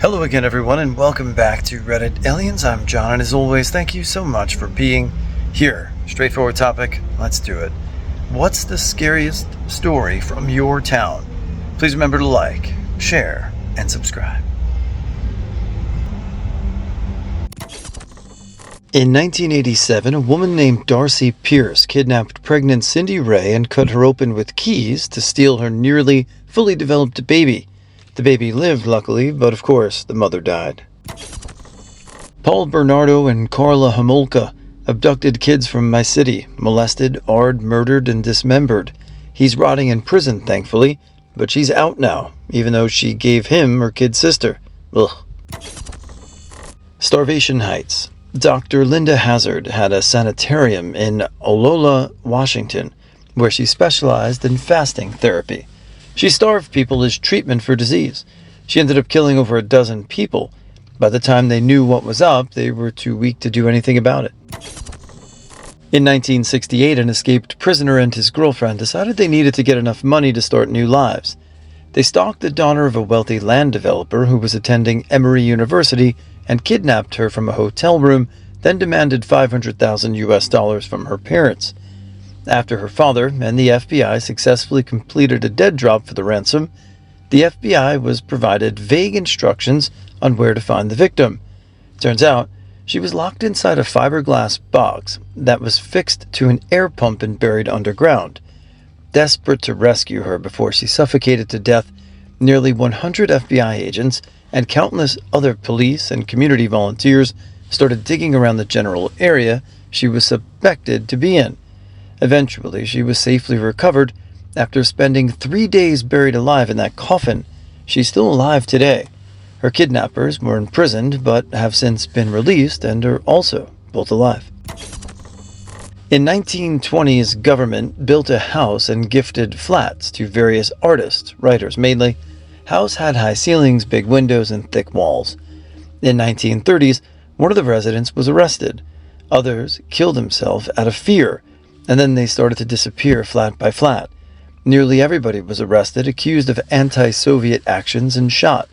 Hello again, everyone, and welcome back to Reddit Aliens. I'm John, and as always, thank you so much for being here. Straightforward topic, let's do it. What's the scariest story from your town? Please remember to like, share, and subscribe. In 1987, a woman named Darcy Pierce kidnapped pregnant Cindy Ray and cut her open with keys to steal her nearly fully developed baby. The baby lived, luckily, but of course, the mother died. Paul Bernardo and Carla Homolka abducted kids from my city, molested, murdered, and dismembered. He's rotting in prison, thankfully, but she's out now, even though she gave him her kid sister. Ugh. Starvation Heights. Dr. Linda Hazard had a sanitarium in Olola, Washington, where she specialized in fasting therapy. She starved people as treatment for disease. She ended up killing over a dozen people. By the time they knew what was up, they were too weak to do anything about it. In 1968, an escaped prisoner and his girlfriend decided they needed to get enough money to start new lives. They stalked the daughter of a wealthy land developer who was attending Emory University and kidnapped her from a hotel room, then demanded $500,000 from her parents. After her father and the FBI successfully completed a dead drop for the ransom, the FBI was provided vague instructions on where to find the victim. Turns out, she was locked inside a fiberglass box that was fixed to an air pump and buried underground. Desperate to rescue her before she suffocated to death, nearly 100 FBI agents and countless other police and community volunteers started digging around the general area she was suspected to be in. Eventually, she was safely recovered after spending 3 days buried alive in that coffin. She's still alive today. Her kidnappers were imprisoned but have since been released and are also both alive. In 1920s, government built a house and gifted flats to various artists, writers mainly. House had high ceilings, big windows, and thick walls. In 1930s, one of the residents was arrested. Others killed himself out of fear, and then they started to disappear flat by flat. Nearly everybody was arrested, accused of anti-Soviet actions, and shot.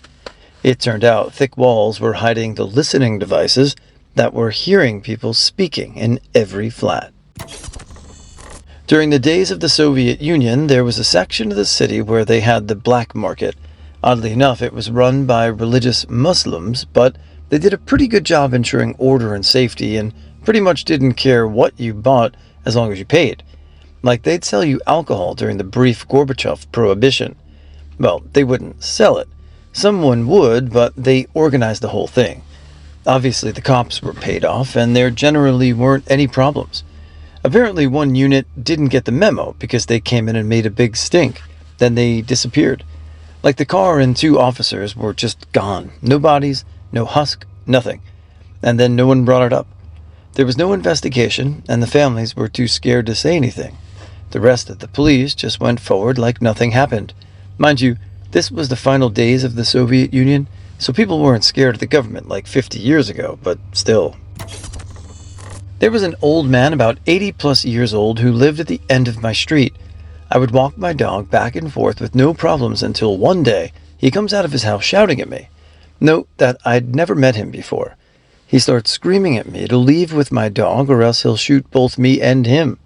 It turned out thick walls were hiding the listening devices that were hearing people speaking in every flat. During the days of the Soviet Union, there was a section of the city where they had the black market. Oddly enough, it was run by religious Muslims, but they did a pretty good job ensuring order and safety and pretty much didn't care what you bought as long as you paid. Like they'd sell you alcohol during the brief Gorbachev prohibition. Well, they wouldn't sell it. Someone would, but they organized the whole thing. Obviously, the cops were paid off, and there generally weren't any problems. Apparently, one unit didn't get the memo because they came in and made a big stink. Then they disappeared. Like the car and 2 officers were just gone. No bodies, no husk, nothing. And then no one brought it up. There was no investigation, and the families were too scared to say anything. The rest of the police just went forward like nothing happened. Mind you, this was the final days of the Soviet Union, so people weren't scared of the government like 50 years ago, but still. There was an old man about 80 plus years old who lived at the end of my street. I would walk my dog back and forth with no problems until one day he comes out of his house shouting at me. Note that I'd never met him before. He starts screaming at me to leave with my dog or else he'll shoot both me and him.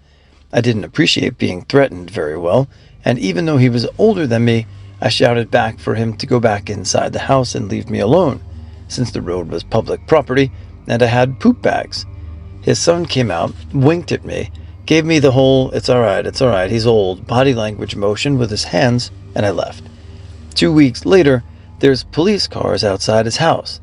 I didn't appreciate being threatened very well, and even though he was older than me, I shouted back for him to go back inside the house and leave me alone, since the road was public property and I had poop bags. His son came out, winked at me, gave me the whole it's alright, he's old body language motion with his hands, and I left. 2 weeks later, there's police cars outside his house.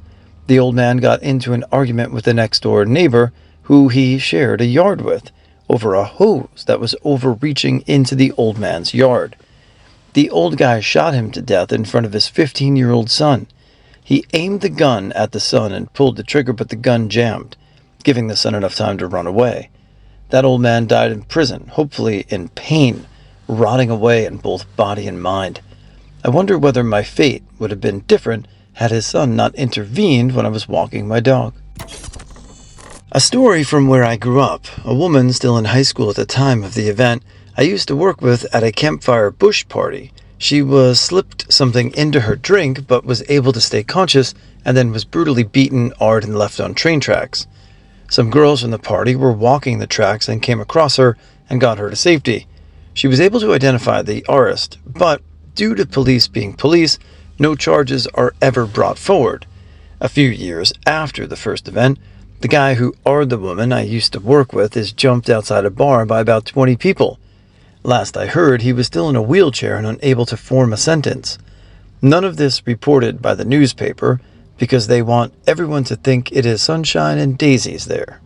The old man got into an argument with the next-door neighbor, who he shared a yard with, over a hose that was overreaching into the old man's yard. The old guy shot him to death in front of his 15-year-old son. He aimed the gun at the son and pulled the trigger, but the gun jammed, giving the son enough time to run away. That old man died in prison, hopefully in pain, rotting away in both body and mind. I wonder whether my fate would have been different had his son not intervened when I was walking my dog. A story from where I grew up. A woman still in high school at the time of the event I used to work with at a campfire bush party. She was slipped something into her drink but was able to stay conscious and then was brutally beaten, hard, and left on train tracks. Some girls from the party were walking the tracks and came across her and got her to safety. She was able to identify the artist, but due to police being police, no charges are ever brought forward. A few years after the first event, the guy who arred the woman I used to work with is jumped outside a bar by about 20 people. Last I heard, he was still in a wheelchair and unable to form a sentence. None of this reported by the newspaper because they want everyone to think it is sunshine and daisies there.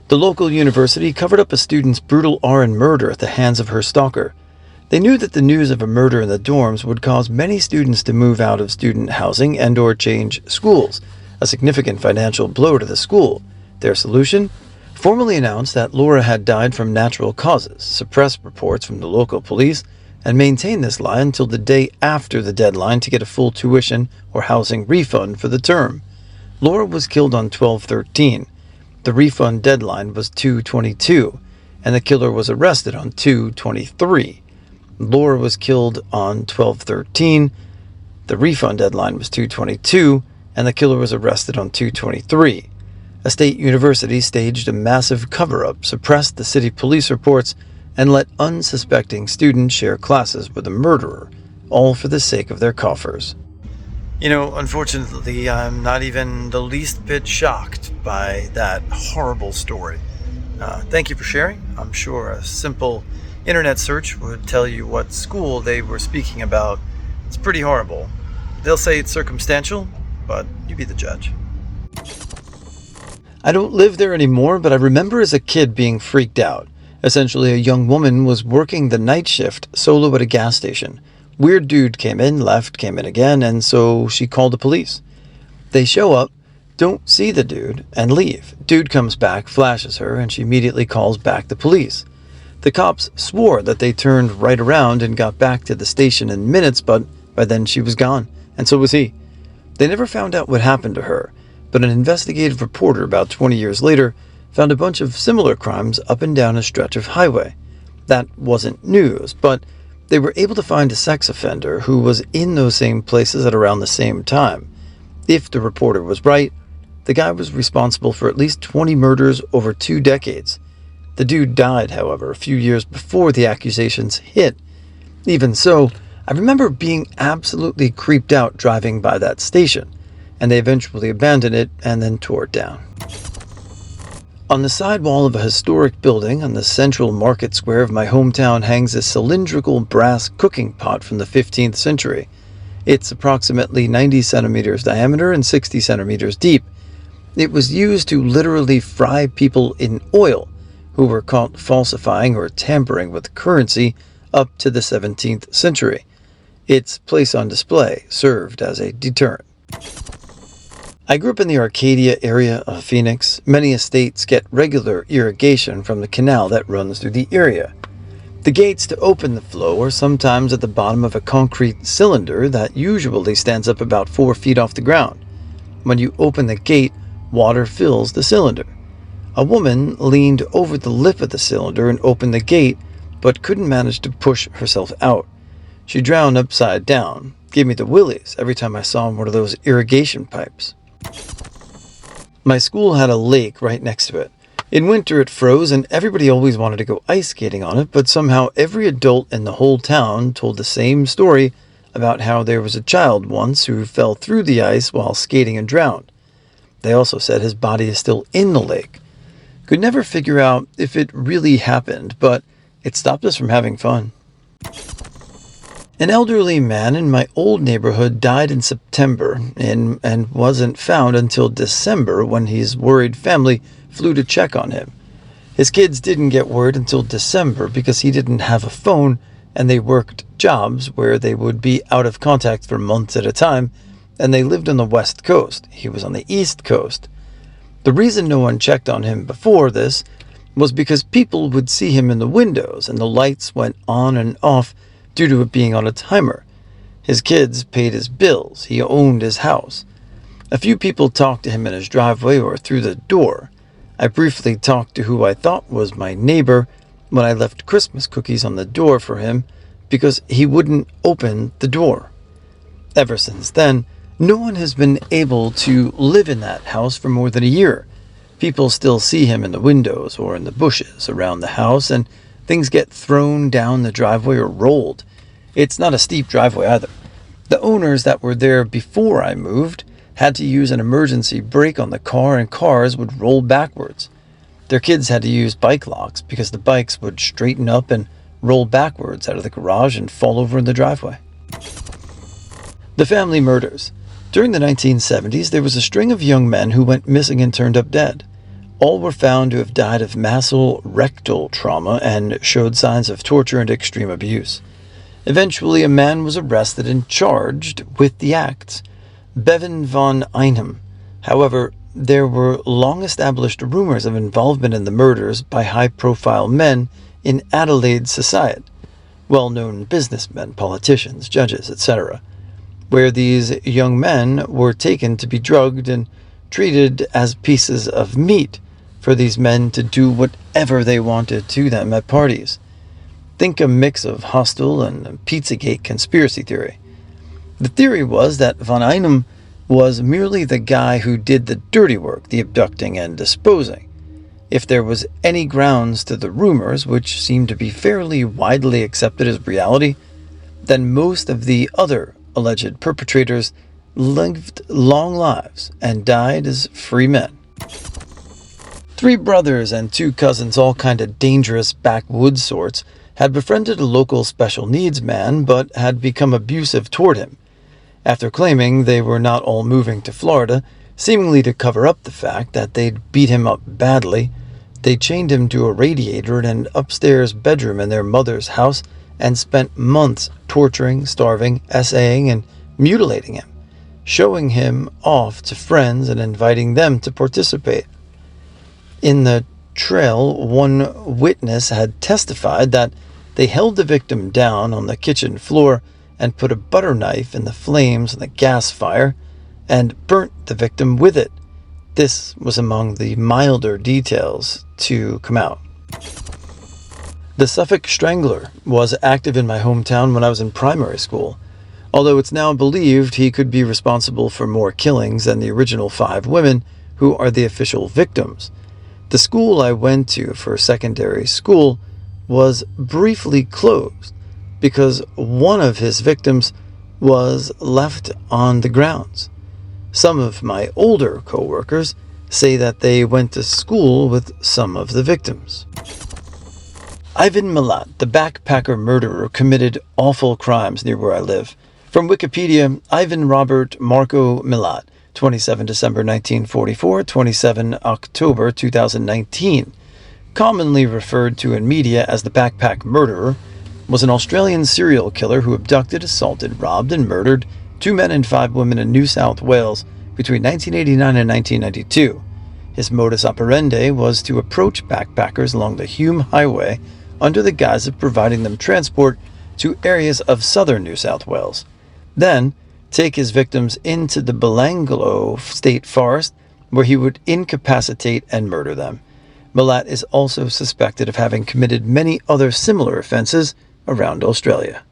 The local university covered up a student's brutal RN murder at the hands of her stalker. They knew that the news of a murder in the dorms would cause many students to move out of student housing and or change schools, a significant financial blow to the school. Their solution? Formally announced that Laura had died from natural causes, suppress reports from the local police, and maintain this lie until the day after the deadline to get a full tuition or housing refund for the term. Laura was killed on 12/13. The refund deadline was 2/22, and the killer was arrested on 2/23. Laura was killed on 12/13. The refund deadline was 2/22, and the killer was arrested on 2/23. A state university staged a massive cover-up, suppressed the city police reports, and let unsuspecting students share classes with a murderer, all for the sake of their coffers. Unfortunately, I'm not even the least bit shocked by that horrible story. Thank you for sharing. I'm sure a simple internet search would tell you what school they were speaking about. It's pretty horrible. They'll say it's circumstantial, but you be the judge. I don't live there anymore, but I remember as a kid being freaked out. Essentially, a young woman was working the night shift solo at a gas station. Weird dude came in, left, came in again, and so she called the police. They show up, don't see the dude, and leave. Dude comes back, flashes her, and she immediately calls back the police. The cops swore that they turned right around and got back to the station in minutes, but by then she was gone, and so was he. They never found out what happened to her, but an investigative reporter about 20 years later found a bunch of similar crimes up and down a stretch of highway. That wasn't news, but they were able to find a sex offender who was in those same places at around the same time. If the reporter was right, the guy was responsible for at least 20 murders over 2 decades. The dude died, however, a few years before the accusations hit. Even so, I remember being absolutely creeped out driving by that station, and they eventually abandoned it and then tore it down. On the side wall of a historic building on the central market square of my hometown hangs a cylindrical brass cooking pot from the 15th century. It's approximately 90 centimeters diameter and 60 centimeters deep. It was used to literally fry people in oil who were caught falsifying or tampering with currency up to the 17th century. Its place on display served as a deterrent. I grew up in the Arcadia area of Phoenix. Many estates get regular irrigation from the canal that runs through the area. The gates to open the flow are sometimes at the bottom of a concrete cylinder that usually stands up about 4 feet off the ground. When you open the gate, water fills the cylinder. A woman leaned over the lip of the cylinder and opened the gate, but couldn't manage to push herself out. She drowned upside down. Gave me the willies every time I saw one of those irrigation pipes. My school had a lake right next to it. In winter it froze and everybody always wanted to go ice skating on it, but somehow every adult in the whole town told the same story about how there was a child once who fell through the ice while skating and drowned. They also said his body is still in the lake. Could never figure out if it really happened, but it stopped us from having fun. An elderly man in my old neighborhood died in September and wasn't found until December when his worried family flew to check on him. His kids didn't get word until December because he didn't have a phone and they worked jobs where they would be out of contact for months at a time, and they lived on the West Coast. He was on the East Coast. The reason no one checked on him before this was because people would see him in the windows and the lights went on and off due to it being on a timer. His kids paid his bills. He owned his house. A few people talked to him in his driveway or through the door. I briefly talked to who I thought was my neighbor when I left Christmas cookies on the door for him because he wouldn't open the door. Ever since then, no one has been able to live in that house for more than a year. People still see him in the windows or in the bushes around the house, and things get thrown down the driveway or rolled. It's not a steep driveway either. The owners that were there before I moved had to use an emergency brake on the car, and cars would roll backwards. Their kids had to use bike locks because the bikes would straighten up and roll backwards out of the garage and fall over in the driveway. The family murders. During the 1970s, there was a string of young men who went missing and turned up dead. All were found to have died of massive rectal trauma and showed signs of torture and extreme abuse. Eventually, a man was arrested and charged with the acts, Bevan von Einem. However, there were long-established rumors of involvement in the murders by high-profile men in Adelaide society, well-known businessmen, politicians, judges, etc., where these young men were taken to be drugged and treated as pieces of meat for these men to do whatever they wanted to them at parties. Think a mix of Hostel and Pizzagate conspiracy theory. The theory was that von Einem was merely the guy who did the dirty work, the abducting and disposing. If there was any grounds to the rumors, which seemed to be fairly widely accepted as reality, then most of the other alleged perpetrators lived long lives and died as free men. 3 brothers and 2 cousins, all kind of dangerous backwoods sorts, had befriended a local special needs man but had become abusive toward him. After claiming they were not all moving to Florida, seemingly to cover up the fact that they'd beat him up badly, they chained him to a radiator in an upstairs bedroom in their mother's house and spent months torturing, starving, essaying, and mutilating him, showing him off to friends and inviting them to participate. In the trial, one witness had testified that they held the victim down on the kitchen floor and put a butter knife in the flames of the gas fire and burnt the victim with it. This was among the milder details to come out. The Suffolk Strangler was active in my hometown when I was in primary school, although it's now believed he could be responsible for more killings than the original 5 women who are the official victims. The school I went to for secondary school was briefly closed because one of his victims was left on the grounds. Some of my older co-workers say that they went to school with some of the victims. Ivan Milad, the backpacker murderer, committed awful crimes near where I live. From Wikipedia, Ivan Robert Marco Milad, 27 December 1944, 27 October 2019, commonly referred to in media as the backpack murderer, was an Australian serial killer who abducted, assaulted, robbed, and murdered 2 men and 5 women in New South Wales between 1989 and 1992. His modus operandi was to approach backpackers along the Hume Highway under the guise of providing them transport to areas of southern New South Wales. Then, take his victims into the Belanglo State Forest, where he would incapacitate and murder them. Milad is also suspected of having committed many other similar offenses around Australia.